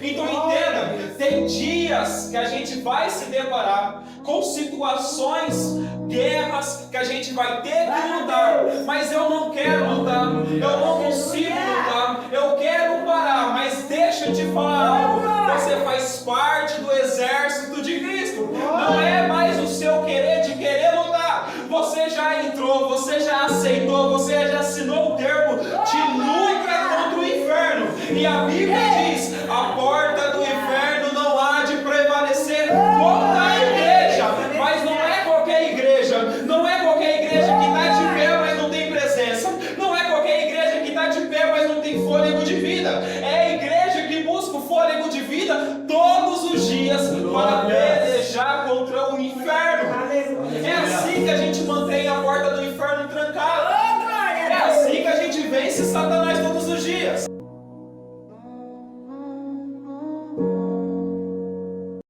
Então entenda, tem dias que a gente vai se deparar com situações, guerras que a gente vai ter que lutar, mas eu não quero lutar, eu não consigo lutar, eu quero parar, mas deixa eu te falar algo, você faz parte do exército de Cristo, não é mais o seu querer de querer lutar, você já entrou, você já aceitou, você já assinou o termo de luta contra o inferno, e a Bíblia diz, a porta do inferno não há de prevalecer contra a igreja, mas não é qualquer igreja, não é qualquer igreja que está de pé, mas não tem presença, não é qualquer igreja que está de pé, mas não tem fôlego de vida, é a igreja que busca o fôlego de vida todos os dias para pelejar contra o inferno. É assim que a gente mantém a porta do inferno trancada, é assim que a gente vence Satanás.